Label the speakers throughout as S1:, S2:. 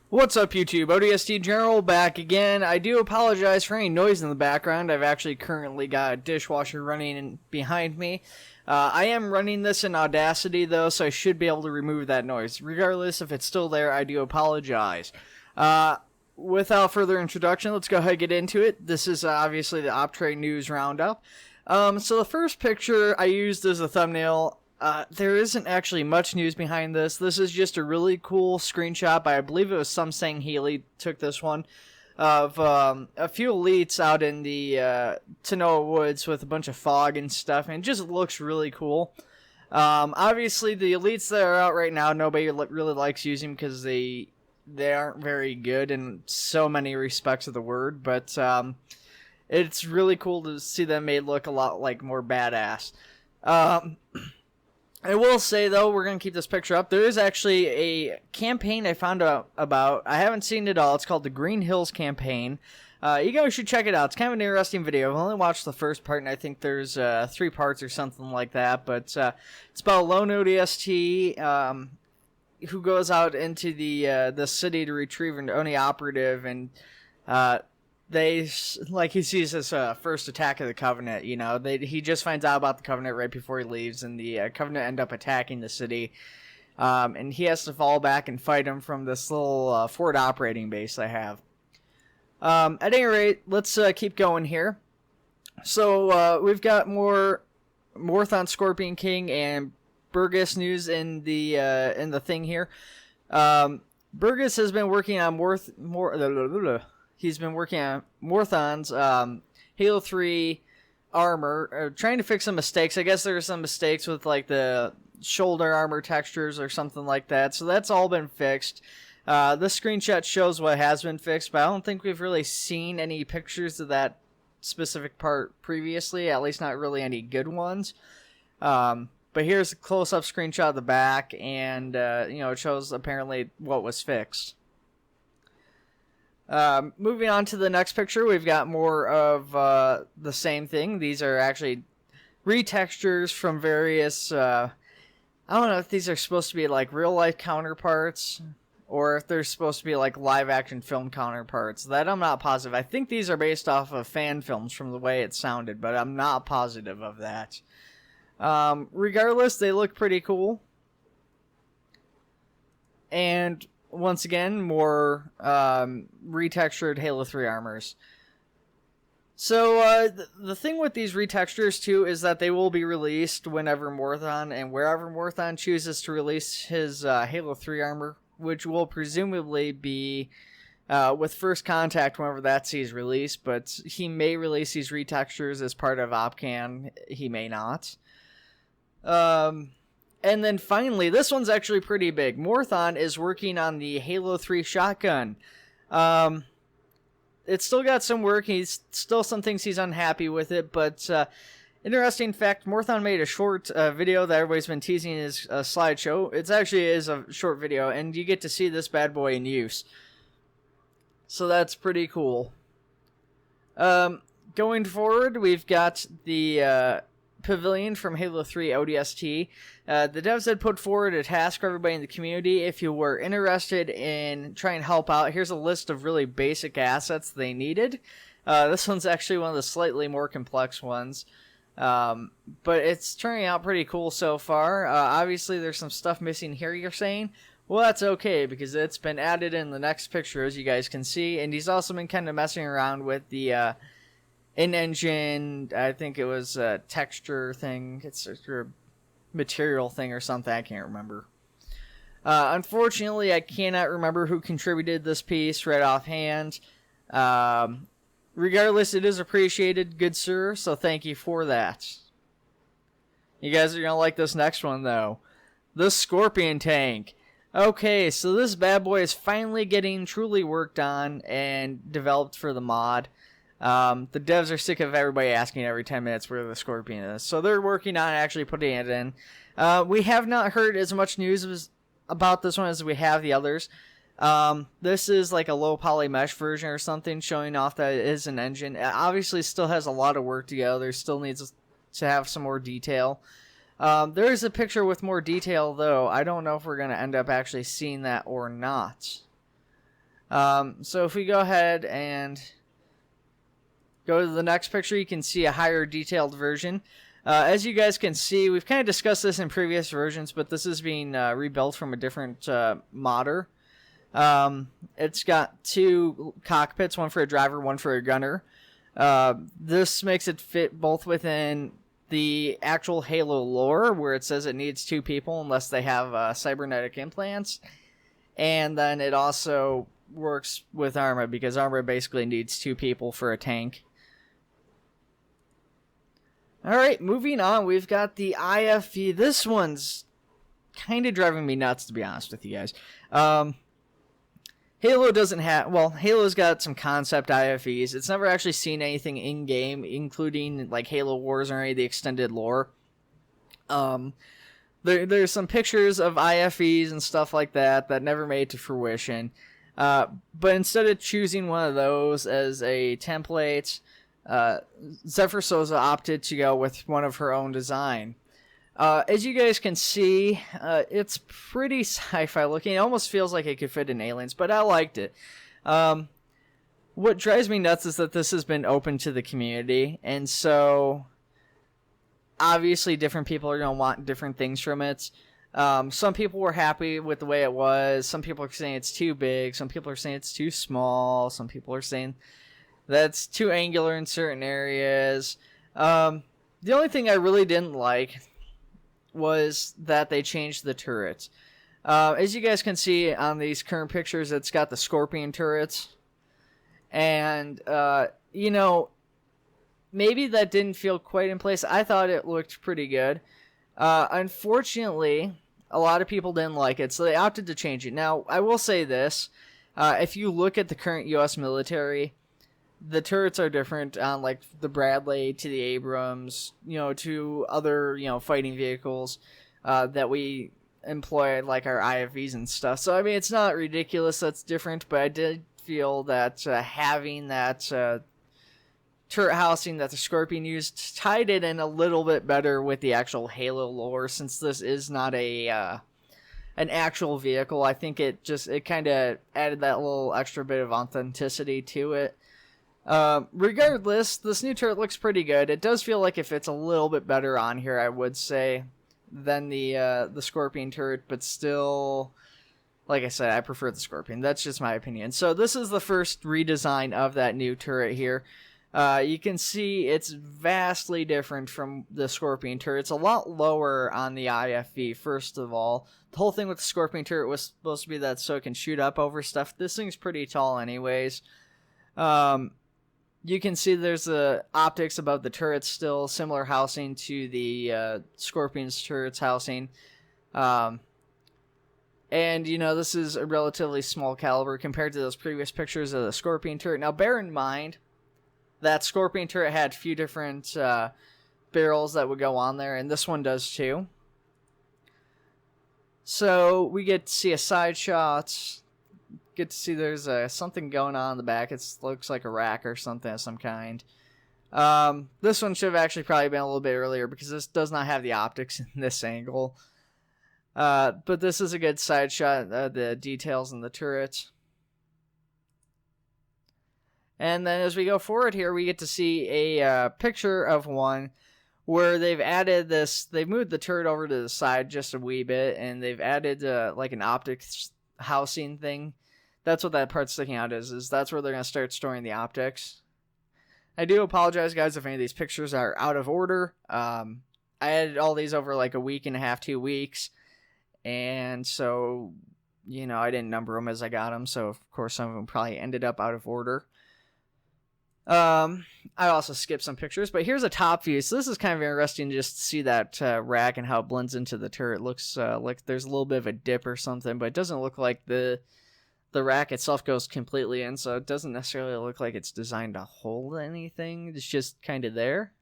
S1: What's up, YouTube? ODST General back again. I do apologize for any noise in the background. I've actually currently got a dishwasher running behind me. I am running this in Audacity, though, so I should be able to remove that noise. Regardless, if it's still there, I do apologize. Without further introduction, let's go ahead and get into it. This is obviously the OpTrade News Roundup. So the first picture I used as a thumbnail. There isn't actually much news behind this. This is just a really cool screenshot by, I believe it was Samsung Healy took this one, of a few elites out in the Tanoa Woods with a bunch of fog and stuff, and it just looks really cool. Obviously, the elites that are out right now, nobody really likes using because they aren't very good in so many respects of the word, but it's really cool to see them made look a lot like more badass. I will say, though, we're going to keep this picture up. There is actually a campaign I found out about. I haven't seen it all. It's called the Green Hills Campaign. You guys should check it out. It's kind of an interesting video. I've only watched the first part, and I think there's 3 parts or something like that. But it's about a lone ODST who goes out into the city to retrieve an ONI operative, and he sees this first attack of the Covenant. You know, he just finds out about the Covenant right before he leaves, and the Covenant end up attacking the city, and he has to fall back and fight them from this little forward operating base they have. At any rate, let's keep going here. So we've got more Morthon Scorpion King and Burgess news in the thing here. Burgess has been working on He's been working on Morthon's Halo 3 armor, trying to fix some mistakes. I guess there are some mistakes with like the shoulder armor textures or something like that. So that's all been fixed. This screenshot shows what has been fixed, but I don't think we've really seen any pictures of that specific part previously, at least not really any good ones. But here's a close-up screenshot of the back, and it shows apparently what was fixed. Moving on to the next picture, we've got more of the same thing. These are actually retextures from various, I don't know if these are supposed to be like real-life counterparts, or if they're supposed to be like live-action film counterparts. That I'm not positive. I think these are based off of fan films from the way it sounded, but I'm not positive of that. Regardless, they look pretty cool. And once again, more retextured Halo 3 armors. So, the thing with these retextures, too, is that they will be released whenever Morthon and wherever Morthon chooses to release his Halo 3 armor, which will presumably be with First Contact whenever that sees release, but he may release these retextures as part of OpCan, he may not. And then finally, this one's actually pretty big. Morthon is working on the Halo 3 shotgun. It's still got some work. He's still some things he's unhappy with it, but interesting fact, Morthon made a short video that everybody's been teasing in his slideshow. It actually is a short video, and you get to see this bad boy in use. So that's pretty cool. Going forward, we've got the Pavilion from Halo 3 ODST. The devs had put forward a task for everybody in the community. If you were interested in trying to help out, here's a list of really basic assets they needed. This one's actually one of the slightly more complex ones. But it's turning out pretty cool so far. Obviously, there's some stuff missing here, you're saying. Well, that's okay, because it's been added in the next picture, as you guys can see. And he's also been kind of messing around with the in-engine, I think it was a texture thing. It's a material thing or something. I can't remember. Unfortunately, I cannot remember who contributed this piece right offhand. Regardless, it is appreciated, good sir, so thank you for that. You guys are going to like this next one, though. The Scorpion Tank. Okay, so this bad boy is finally getting truly worked on and developed for the mod. The devs are sick of everybody asking every 10 minutes where the Scorpion is, so they're working on actually putting it in. We have not heard as much news about this one as we have the others. This is like a low poly mesh version or something, showing off that it is an engine. It obviously still has a lot of work to go. There still needs to have some more detail. There is a picture with more detail, though. I don't know if we're going to end up actually seeing that or not. So if we go ahead and go to the next picture, you can see a higher detailed version. As you guys can see, we've kind of discussed this in previous versions, but this is being rebuilt from a different modder. It's got two cockpits, one for a driver, one for a gunner. This makes it fit both within the actual Halo lore, where it says it needs two people unless they have cybernetic implants. And then it also works with Arma, because Arma basically needs two people for a tank. Alright, moving on, we've got the IFV. This one's kind of driving me nuts, to be honest with you guys. Halo doesn't have... Well, Halo's got some concept IFVs. It's never actually seen anything in-game, including like Halo Wars or any of the extended lore. There's some pictures of IFVs and stuff like that that never made to fruition. But instead of choosing one of those as a template, Zephyr Souza opted to go with one of her own design. As you guys can see, it's pretty sci-fi looking. It almost feels like it could fit in Aliens, but I liked it. What drives me nuts is that this has been open to the community, and so obviously different people are going to want different things from it. Some people were happy with the way it was. Some people are saying it's too big. Some people are saying it's too small. Some people are saying that's too angular in certain areas. The only thing I really didn't like was that they changed the turrets. As you guys can see on these current pictures, it's got the Scorpion turrets. And, you know, maybe that didn't feel quite in place. I thought it looked pretty good. Unfortunately, a lot of people didn't like it, so they opted to change it. Now, I will say this. If you look at the current U.S. military, the turrets are different on, like, the Bradley to the Abrams, you know, to other, you know, fighting vehicles that we employ, like our IFVs and stuff. So, I mean, it's not ridiculous that's different, but I did feel that having that turret housing that the Scorpion used tied it in a little bit better with the actual Halo lore, since this is not a an actual vehicle. I think it kind of added that little extra bit of authenticity to it. Regardless, this new turret looks pretty good. It does feel like it fits a little bit better on here, I would say, than the Scorpion turret, but still, like I said, I prefer the Scorpion. That's just my opinion. So this is the first redesign of that new turret here. You can see it's vastly different from the Scorpion turret. It's a lot lower on the IFV, first of all. The whole thing with the Scorpion turret was supposed to be that so it can shoot up over stuff. This thing's pretty tall anyways. You can see there's the optics above the turrets still, similar housing to the Scorpion's turret's housing. And, you know, this is a relatively small caliber compared to those previous pictures of the Scorpion turret. Now, bear in mind that Scorpion turret had a few different barrels that would go on there, and this one does too. So, we get to see a side shot. Get to see there's something going on in the back. It looks like a rack or something of some kind. This one should have actually probably been a little bit earlier, because this does not have the optics in this angle. But this is a good side shot of the details in the turret. And then as we go forward here, we get to see a picture of one where they've added this. They've moved the turret over to the side just a wee bit, and they've added like an optics housing thing. That's what that part sticking out is that's where they're going to start storing the optics. I do apologize, guys, if any of these pictures are out of order. I added all these over like a week and a half, 2 weeks. And so, you know, I didn't number them as I got them. So, of course, some of them probably ended up out of order. I also skipped some pictures, but here's a top view. So this is kind of interesting just to see that rack and how it blends into the turret. It looks like there's a little bit of a dip or something, but it doesn't look like the rack itself goes completely in, so it doesn't necessarily look like it's designed to hold anything. It's just kind of there.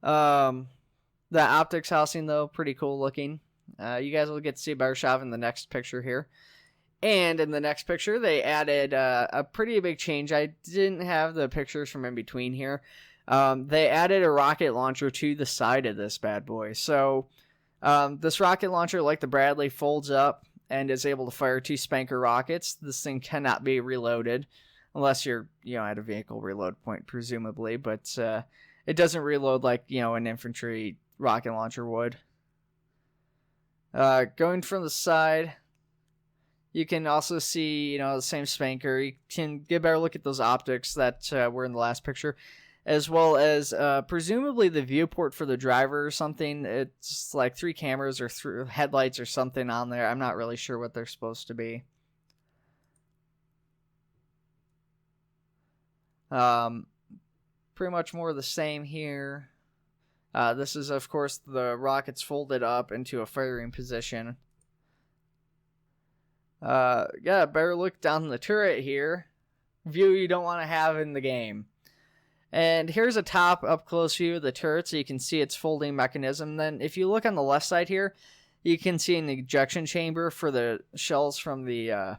S1: The optics housing, though, pretty cool looking. You guys will get to see a better shot in the next picture here. And in the next picture, they added a pretty big change. I didn't have the pictures from in between here. They added a rocket launcher to the side of this bad boy. So this rocket launcher, like the Bradley, folds up, and is able to fire 2 Spanker rockets. This thing cannot be reloaded unless you're, at a vehicle reload point, presumably, but it doesn't reload like, an infantry rocket launcher would. Going from the side, you can also see, the same Spanker. You can get a better look at those optics that were in the last picture, as well as presumably the viewport for the driver or something. It's like 3 cameras or 3 headlights or something on there. I'm not really sure what they're supposed to be. Pretty much more of the same here. This is, of course, the rockets folded up into a firing position. Got a better look down the turret here. View you don't want to have in the game. And here's a top up-close view of the turret, so you can see its folding mechanism. Then if you look on the left side here, you can see an ejection chamber for the shells from the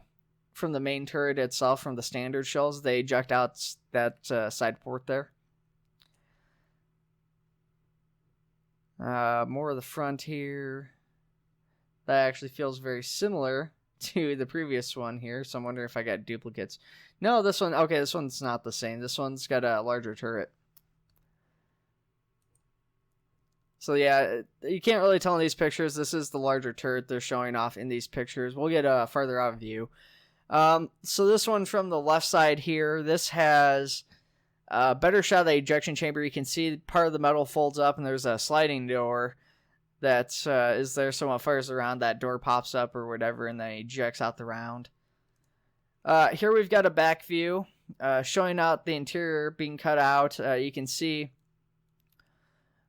S1: main turret itself, from the standard shells. They eject out that side port there. More of the front here. That actually feels very similar to the previous one here, so I'm wondering if I got duplicates. No, this one's not the same. This one's got a larger turret. So yeah, you can't really tell in these pictures. This is the larger turret they're showing off in these pictures. We'll get a farther out view. So this one from the left side here, this has a better shot of the ejection chamber. You can see part of the metal folds up and there's a sliding door that is there, so when it fires around, that door pops up or whatever and then ejects out the round. Here we've got a back view showing out the interior being cut out. You can see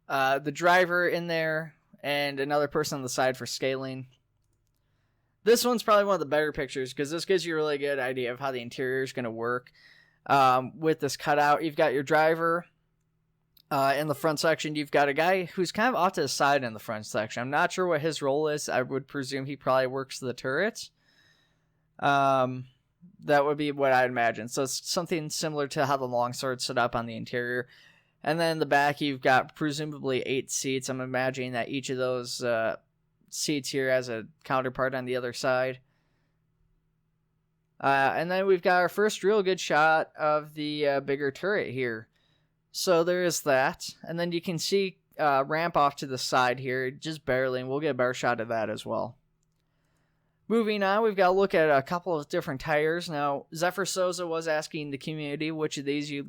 S1: the driver in there and another person on the side for scaling. This one's probably one of the better pictures because this gives you a really good idea of how the interior is going to work. With this cutout, you've got your driver. In the front section, you've got a guy who's kind of off to the side in the front section. I'm not sure what his role is. I would presume he probably works the turrets. That would be what I'd imagine. So it's something similar to how the longsword's set up on the interior. And then in the back, you've got presumably 8 seats. I'm imagining that each of those seats here has a counterpart on the other side. And then we've got our first real good shot of the bigger turret here. So there is that. And then you can see ramp off to the side here, just barely, and we'll get a better shot of that as well. Moving on, we've got to look at a couple of different tires. Now, Zephyr Souza was asking the community which of these you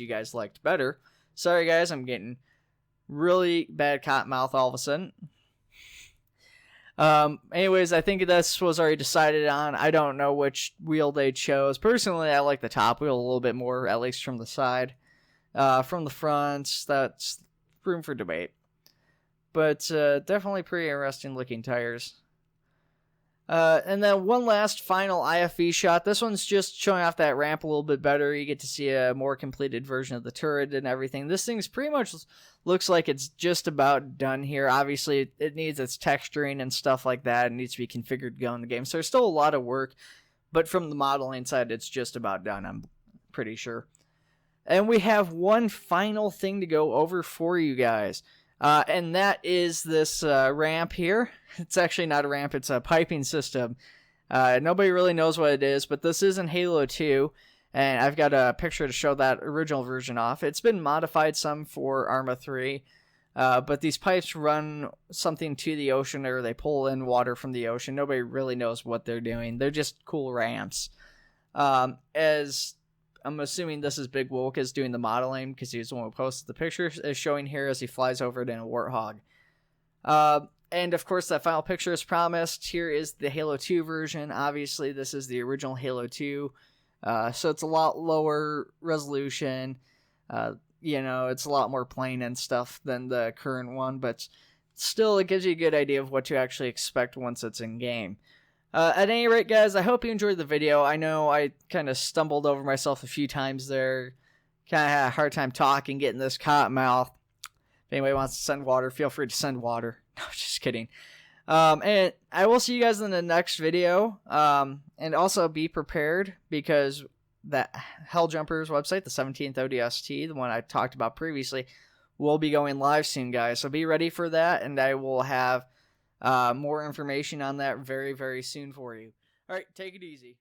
S1: guys liked better. Sorry guys, I'm getting really bad cotton mouth all of a sudden. Anyways, I think this was already decided on. I don't know which wheel they chose. Personally, I like the top wheel a little bit more, at least from the side. From the front, that's room for debate. But definitely pretty interesting looking tires. And then one last final IFV shot. This one's just showing off that ramp a little bit better. You get to see a more completed version of the turret and everything. This thing's pretty much looks like it's just about done here. Obviously, it needs its texturing and stuff like that. It needs to be configured to go in the game. So there's still a lot of work. But from the modeling side, it's just about done, I'm pretty sure. And we have one final thing to go over for you guys. And that is this ramp here. It's actually not a ramp, it's a piping system. Nobody really knows what it is, but this is in Halo 2. And I've got a picture to show that original version off. It's been modified some for Arma 3. But these pipes run something to the ocean, or they pull in water from the ocean. Nobody really knows what they're doing. They're just cool ramps. As I'm assuming this is Big Woke is doing the modeling, because he was the one who posted the picture, is showing here as he flies over it in a Warthog. And of course, that final picture is promised. Here is the Halo 2 version. Obviously, this is the original Halo 2. So it's a lot lower resolution. It's a lot more plain and stuff than the current one, but still, it gives you a good idea of what to actually expect once it's in game. At any rate, guys, I hope you enjoyed the video. I know I kind of stumbled over myself a few times there. Kind of had a hard time talking, getting this cotton mouth. If anybody wants to send water, feel free to send water. No, just kidding. And I will see you guys in the next video. And also be prepared, because that Helljumpers website, the 17th ODST, the one I talked about previously, will be going live soon, guys. So be ready for that, and I will have more information on that very, very soon for you. All right, take it easy.